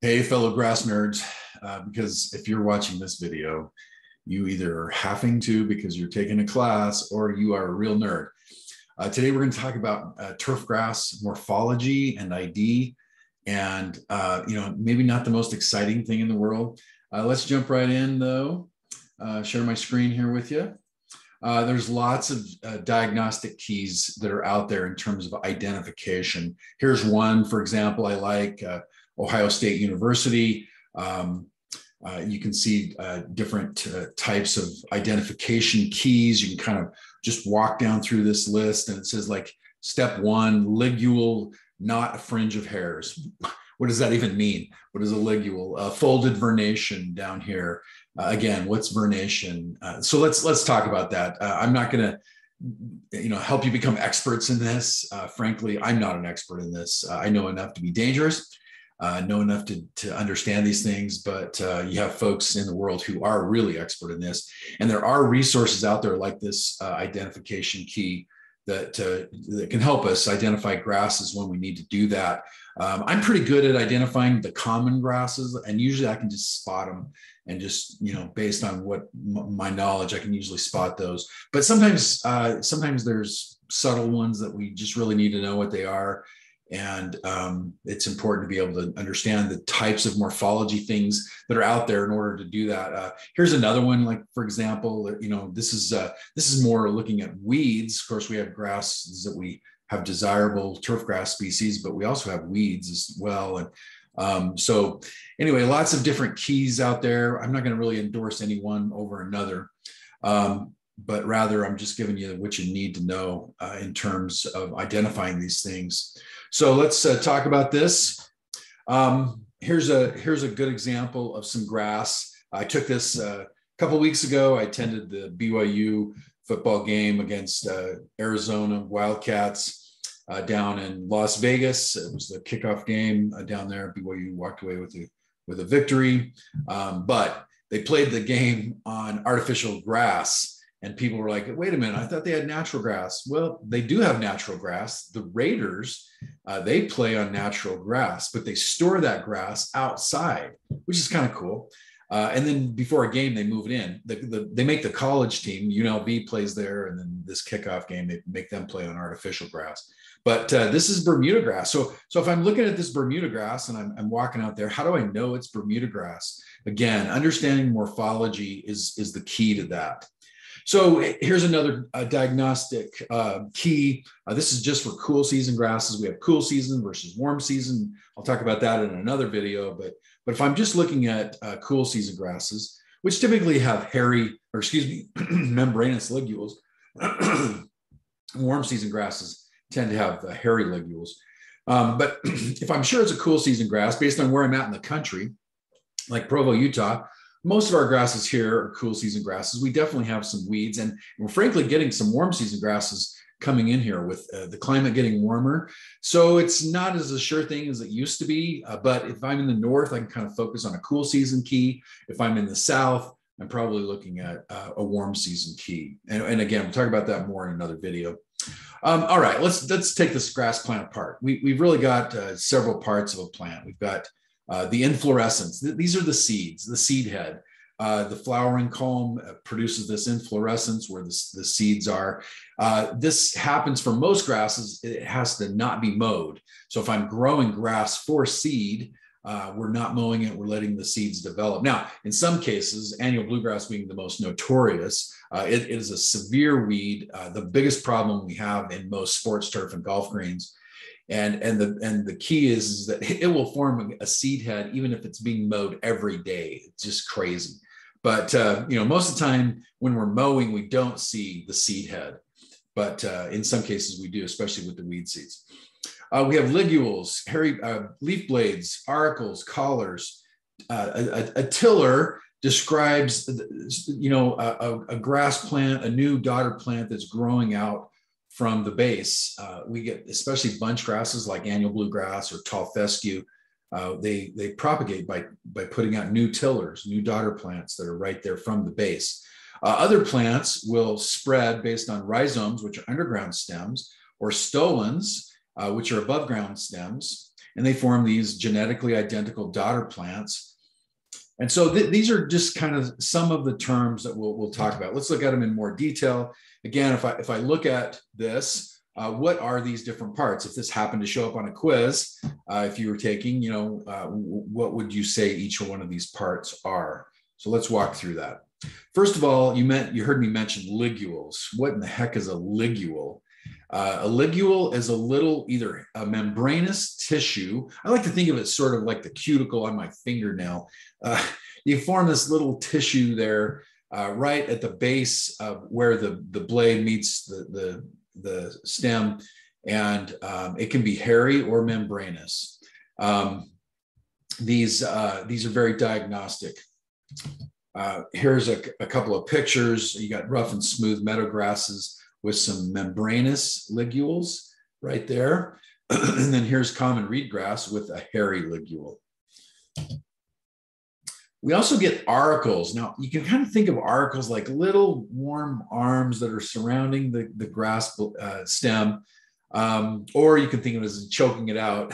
Hey, fellow grass nerds, because if you're watching this video, you either are having to because you're taking a class or you are a real nerd. Today, we're going to talk about turf grass morphology and ID, and maybe not the most exciting thing in the world. Let's jump right in, though. Share my screen here with you. There's lots of diagnostic keys that are out there in terms of identification. Here's one, for example, I like Ohio State University. You can see different types of identification keys. You can kind of just walk down through this list, and it says like step one, ligule, not a fringe of hairs. What does that even mean? What is a ligule? Folded vernation down here. Again, what's vernation? So let's talk about that. I'm not going to help you become experts in this. Frankly, I'm not an expert in this. I know enough to be dangerous, know enough to understand these things, but you have folks in the world who are really expert in this. And there are resources out there like this identification key that can help us identify grasses when we need to do that. I'm pretty good at identifying the common grasses, and usually I can just spot them, and just, based on what my knowledge, I can usually spot those. But sometimes there's subtle ones that we just really need to know what they are. And it's important to be able to understand the types of morphology things that are out there in order to do that. Here's another one, like, for example, this is more looking at weeds. Of course, we have grasses that we have desirable turf grass species, but we also have weeds as well. And so anyway, lots of different keys out there. I'm not going to really endorse any one over another. But rather I'm just giving you what you need to know in terms of identifying these things. So let's talk about this. Here's a good example of some grass. I took this a couple weeks ago. I attended the BYU football game against Arizona Wildcats down in Las Vegas. It was the kickoff game down there. BYU walked away with a victory, but they played the game on artificial grass. And people were like, wait a minute, I thought they had natural grass. Well, they do have natural grass. The Raiders, they play on natural grass, but they store that grass outside, which is kind of cool. And then before a game, they move it in. They make the college team, UNLV plays there, and then this kickoff game, they make them play on artificial grass. But this is Bermuda grass. So if I'm looking at this Bermuda grass and I'm walking out there, how do I know it's Bermuda grass? Again, understanding morphology is the key to that. So here's another diagnostic key. This is just for cool season grasses. We have cool season versus warm season. I'll talk about that in another video. But if I'm just looking at cool season grasses, which typically have membranous ligules, warm season grasses tend to have hairy ligules. But if I'm sure it's a cool season grass, based on where I'm at in the country, like Provo, Utah, most of our grasses here are cool season grasses. We definitely have some weeds, and we're frankly getting some warm season grasses coming in here with the climate getting warmer. So it's not as a sure thing as it used to be. But if I'm in the north, I can kind of focus on a cool season key. If I'm in the south, I'm probably looking at a warm season key. And again, we'll talk about that more in another video. All right, let's take this grass plant apart. We've really got several parts of a plant. We've got the inflorescence. These are the seeds, the seed head. The flowering culm produces this inflorescence where the seeds are. This happens for most grasses. It has to not be mowed. So if I'm growing grass for seed, we're not mowing it. We're letting the seeds develop. Now, in some cases, annual bluegrass being the most notorious, it is a severe weed. The biggest problem we have in most sports turf and golf greens. And the key is that it will form a seed head even if it's being mowed every day. It's just crazy. But most of the time when we're mowing, we don't see the seed head. But in some cases we do, especially with the weed seeds. We have ligules, hairy leaf blades, auricles, collars. A tiller describes a grass plant, a new daughter plant that's growing out from the base. We get especially bunch grasses like annual bluegrass or tall fescue. They propagate by putting out new tillers, new daughter plants that are right there from the base. Other plants will spread based on rhizomes, which are underground stems, or stolons, which are above ground stems. and they form these genetically identical daughter plants. And so these are just kind of some of the terms that we'll talk about. Let's look at them in more detail. Again, if I look at this, what are these different parts? If this happened to show up on a quiz, if you were taking, what would you say each one of these parts are? So let's walk through that. First of all, you heard me mention ligules. What in the heck is a ligule? A ligule is a little, either a membranous tissue. I like to think of it sort of like the cuticle on my fingernail. You form this little tissue there right at the base of where the blade meets the stem, and it can be hairy or membranous. These are very diagnostic. Here's a couple of pictures. You got rough and smooth meadow grasses with some membranous ligules right there. And then here's common reed grass with a hairy ligule. We also get auricles. Now, you can kind of think of auricles like little warm arms that are surrounding the grass stem, or you can think of it as choking it out.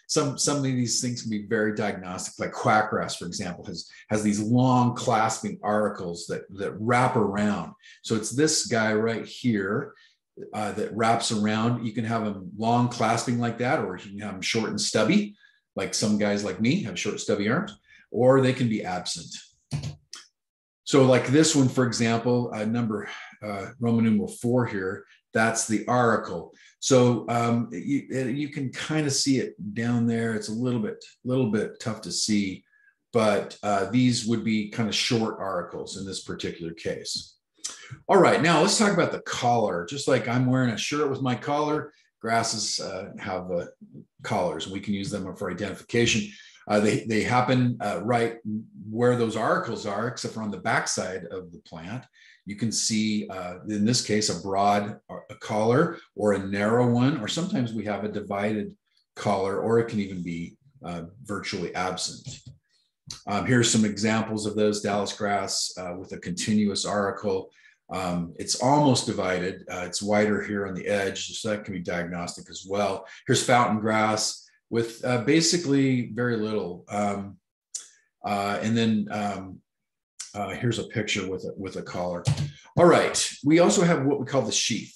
Some of these things can be very diagnostic, like quackgrass, for example, has these long clasping auricles that wrap around. So it's this guy right here that wraps around. You can have them long clasping like that, or you can have them short and stubby, like some guys like me have short, stubby arms, or they can be absent. So like this one, for example, Roman numeral 4 here, that's the auricle. So you can kind of see it down there. It's a little bit tough to see, but these would be kind of short auricles in this particular case. All right, now let's talk about the collar. Just like I'm wearing a shirt with my collar, grasses have collars. We can use them for identification. They happen right where those auricles are, except for on the backside of the plant. You can see, in this case, a broad collar or a narrow one, or sometimes we have a divided collar, or it can even be virtually absent. Here's some examples of those. Dallas grass with a continuous auricle. It's almost divided. It's wider here on the edge, so that can be diagnostic as well. Here's fountain grass with basically very little. And then here's a picture with a collar. All right, we also have what we call the sheath.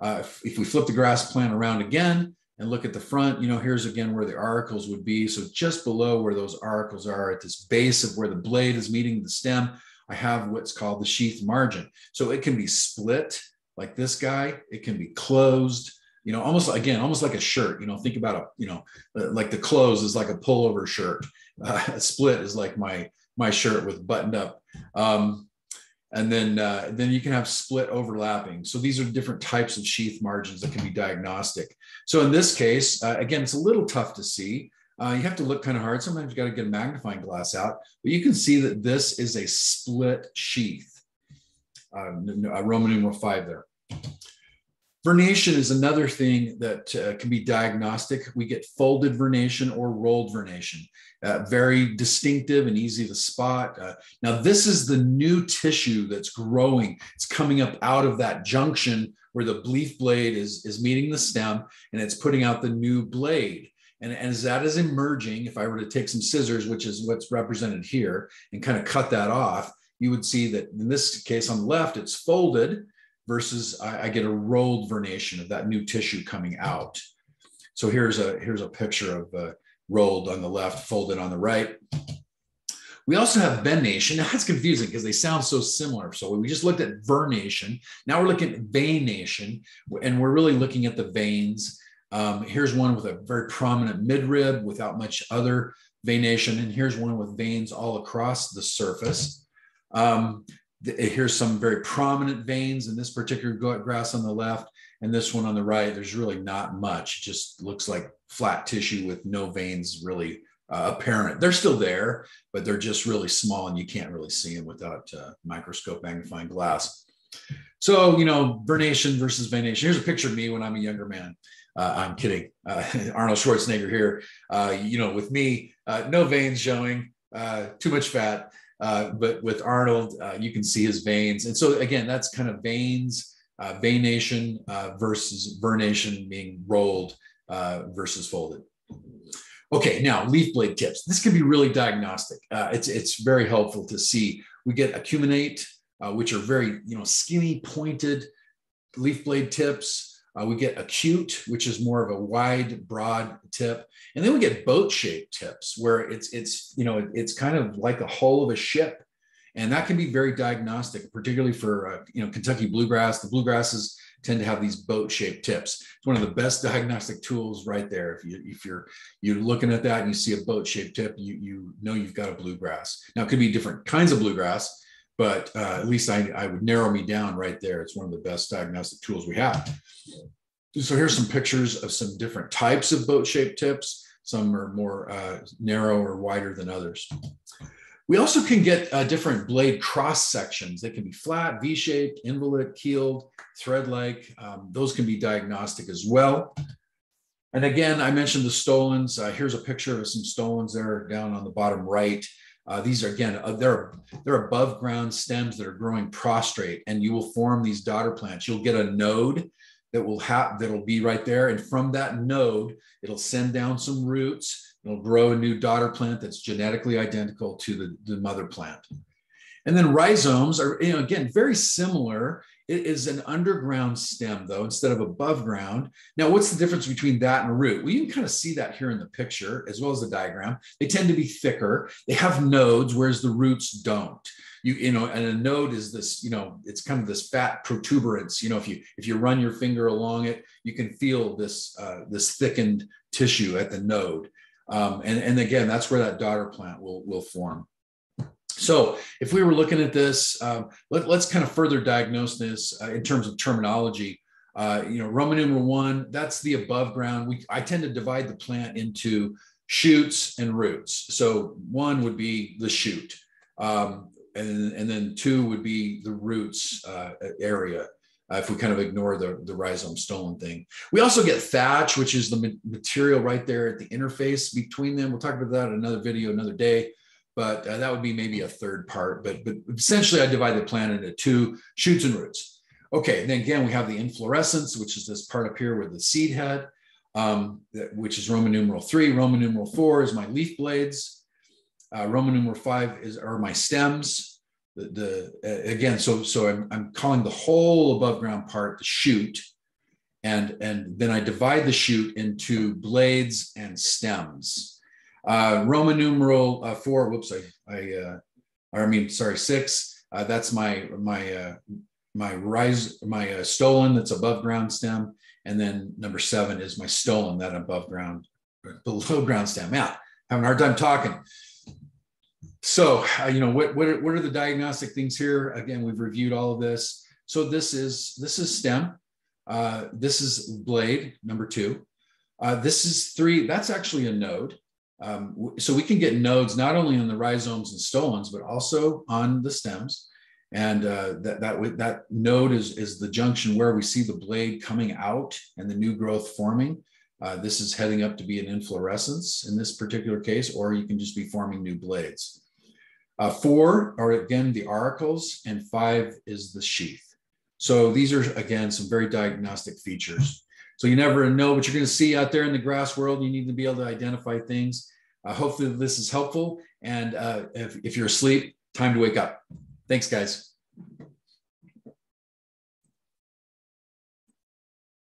If we flip the grass plant around again and look at the front, here's again where the auricles would be. So just below where those auricles are, at this base of where the blade is meeting the stem, I have what's called the sheath margin. So it can be split like this guy. It can be closed. Almost like a shirt. Think about like the close is like a pullover shirt. A split is like my shirt with buttoned up. And then you can have split overlapping. So these are different types of sheath margins that can be diagnostic. So in this case, again, it's a little tough to see. You have to look kind of hard. Sometimes you got to get a magnifying glass out, but you can see that this is a split sheath. Roman numeral 5 there. Vernation is another thing that can be diagnostic. We get folded vernation or rolled vernation. Very distinctive and easy to spot. Now, this is the new tissue that's growing. It's coming up out of that junction where the leaf blade is meeting the stem, and it's putting out the new blade. And as that is emerging, if I were to take some scissors, which is what's represented here, and kind of cut that off, you would see that in this case on the left, it's folded, versus I get a rolled vernation of that new tissue coming out. So here's a picture of rolled on the left, folded on the right. We also have vernation. Now that's confusing because they sound so similar. So we just looked at vernation. Now we're looking at veination, and we're really looking at the veins. Here's one with a very prominent midrib without much other veination. And here's one with veins all across the surface. Here's some very prominent veins in this particular grass on the left, and this one on the right, there's really not much. It just looks like flat tissue with no veins really apparent. They're still there, but they're just really small, and you can't really see them without microscope magnifying glass. So, vernation versus veination. Here's a picture of me when I'm a younger man. I'm kidding. Arnold Schwarzenegger here. With me, no veins showing, too much fat. But with Arnold, you can see his veins. And so again, that's kind of veins, veination versus vernation, being rolled versus folded. Okay, now leaf blade tips. This can be really diagnostic. It's very helpful to see. We get acuminate, which are very skinny, pointed leaf blade tips. We get acute, which is more of a wide, broad tip, and then we get boat-shaped tips, where it's kind of like a hull of a ship, and that can be very diagnostic, particularly for Kentucky bluegrass. The bluegrasses tend to have these boat-shaped tips. It's one of the best diagnostic tools right there. If you're looking at that and you see a boat-shaped tip, you know you've got a bluegrass. Now it could be different kinds of bluegrass, but at least I would narrow me down right there. It's one of the best diagnostic tools we have. So here's some pictures of some different types of boat-shaped tips. Some are more narrow or wider than others. We also can get different blade cross sections. They can be flat, V-shaped, involute, keeled, thread-like. Those can be diagnostic as well. And again, I mentioned the stolons. Here's a picture of some stolons there down on the bottom right. These are, again, they're above ground stems that are growing prostrate, and you will form these daughter plants. You'll get a node that'll be right there, and from that node, it'll send down some roots. It'll grow a new daughter plant that's genetically identical to the mother plant. And then rhizomes are, again, very similar. It is an underground stem, though, instead of above ground. Now, what's the difference between that and a root? Well, you can kind of see that here in the picture, as well as the diagram. They tend to be thicker. They have nodes, whereas the roots don't. And a node is this, it's kind of this fat protuberance. If you run your finger along it, you can feel this thickened tissue at the node. And again, that's where that daughter plant will form. So if we were looking at this, let's kind of further diagnose this in terms of terminology. Roman numeral 1, that's the above ground. I tend to divide the plant into shoots and roots. So 1 would be the shoot, and then 2 would be the roots area. If we kind of ignore the rhizome stolon thing. We also get thatch, which is the material right there at the interface between them. We'll talk about that in another video, another day. But that would be maybe a third part. But essentially, I divide the plant into 2 shoots and roots. Okay, and then again, we have the inflorescence, which is this part up here with the seed head, which is Roman numeral 3. Roman numeral 4 is my leaf blades. Roman numeral 5 are my stems. Again, so I'm calling the whole above ground part the shoot, and then I divide the shoot into blades and stems. Roman numeral 4. Whoops, 6. That's my stolon that's above ground stem, and then number 7 is my stolon, that below ground stem. Yeah, having a hard time talking. So what are the diagnostic things here? Again, we've reviewed all of this. So this is stem. This is blade, number 2. This is 3. That's actually a node. So we can get nodes not only on the rhizomes and stolons, but also on the stems. And that node is the junction where we see the blade coming out and the new growth forming. This is heading up to be an inflorescence in this particular case, or you can just be forming new blades. 4 are, again, the auricles, and 5 is the sheath. So these are, again, some very diagnostic features. So you never know what you're going to see out there in the grass world. You need to be able to identify things. Hopefully this is helpful. And if you're asleep, time to wake up. Thanks, guys.